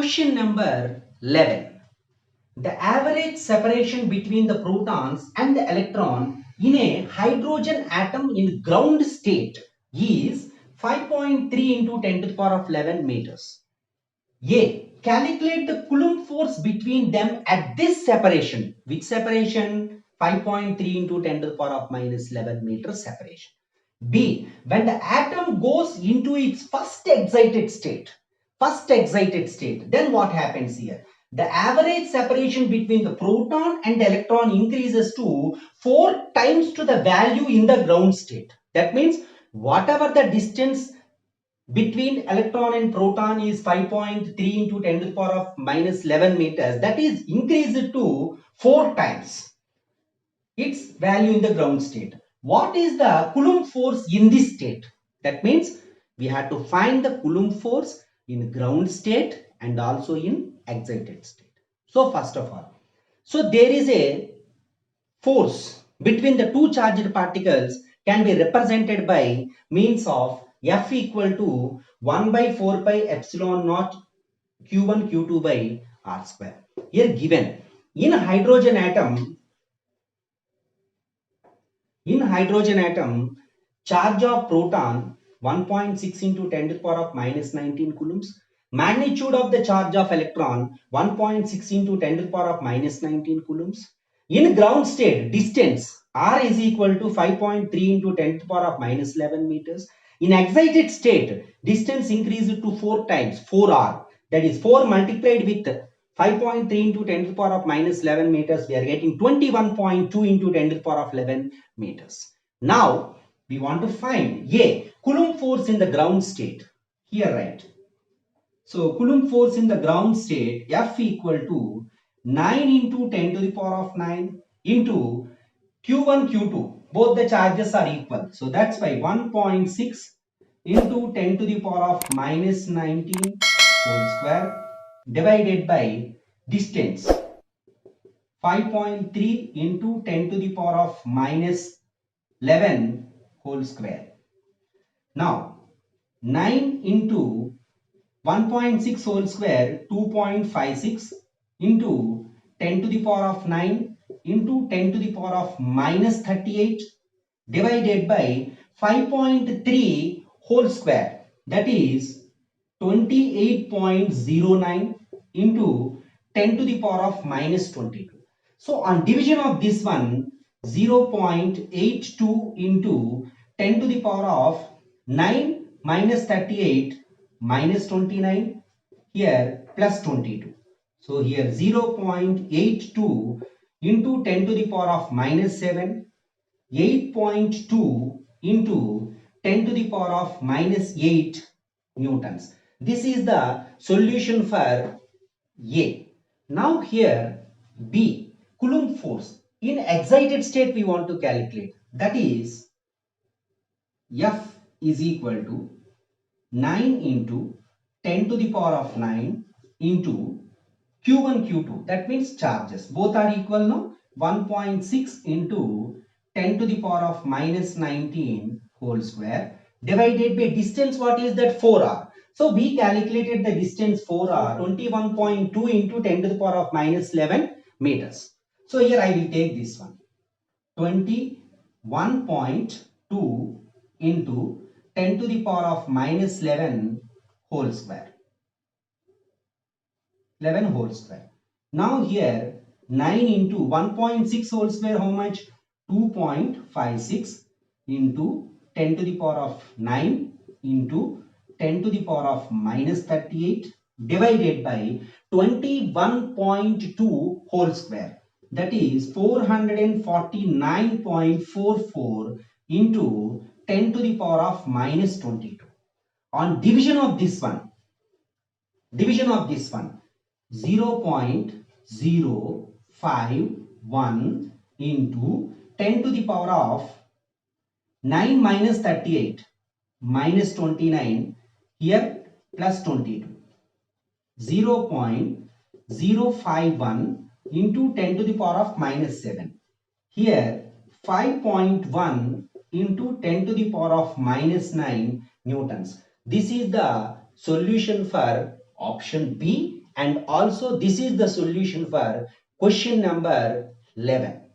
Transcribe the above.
Question number 11. The average separation between the protons and the electron in a hydrogen atom in ground state is 5.3 into 10 to the power of 11 meters. A. Calculate the Coulomb force between them at this separation. Which separation? 5.3 into 10 to the power of minus 11 meters separation. B. When the atom goes into its first excited state, then what happens here? The average separation between the proton and the electron increases to 4 times to the value in the ground state. That means whatever the distance between electron and proton is 5.3 into 10 to the power of minus 11 meters, that is increased to 4 times its value in the ground state. What is the Coulomb force in this state? That means we have to find the Coulomb force in ground state and also in excited state. So first of all, so there is a force between the two charged particles can be represented by means of F equal to 1 by 4 pi epsilon naught Q1 Q2 by R square. Here given in hydrogen atom, charge of proton 1.6 into 10 to the power of minus 19 coulombs. Magnitude of the charge of electron 1.6 into 10 to the power of minus 19 coulombs. In ground state, distance R is equal to 5.3 into 10 to the power of minus 11 meters. In excited state, distance increased to 4 times, 4R. That is 4 multiplied with 5.3 into 10 to the power of minus 11 meters. We are getting 21.2 into 10 to the power of 11 meters. Now, we want to find A. Coulomb force in the ground state. Here, right. So, Coulomb force in the ground state, F equal to 9 into 10 to the power of 9 into Q1, Q2. Both the charges are equal. So, that's why 1.6 into 10 to the power of minus 19 whole square divided by distance 5.3 into 10 to the power of minus 11 whole square. Now, 9 into 1.6 whole square, 2.56 into 10 to the power of 9 into 10 to the power of minus 38 divided by 5.3 whole square, that is 28.09 into 10 to the power of minus 22. So on division of this one, 0.82 into 10 to the power of 9 minus 38 minus 29, here plus 22. So here 0.82 into 10 to the power of minus 7, 8.2 into 10 to the power of minus 8 newtons. This is the solution for A. Now here B. Coulomb force. In excited state we want to calculate. That is F is equal to 9 into 10 to the power of 9 into Q1, Q2. That means charges. Both are equal now. 1.6 into 10 to the power of minus 19 whole square divided by distance. What is that? 4R. So we calculated the distance 4R, 21.2 into 10 to the power of minus 11 meters. So here I will take this one. 21.2 into 10 to the power of minus 11 whole square. 11 whole square. Now here 9 into 1.6 whole square, how much? 2.56 into 10 to the power of 9 into 10 to the power of minus 38 divided by 21.2 whole square. That is 449.44 into 10 to the power of minus 22. On division of this one, 0.051 into 10 to the power of 9 minus 38 minus 29, here plus 22. 0.051 into 10 to the power of minus 7. Here 5.1 into 10 to the power of minus 9 newtons. This is the solution for option B and also this is the solution for question number 11.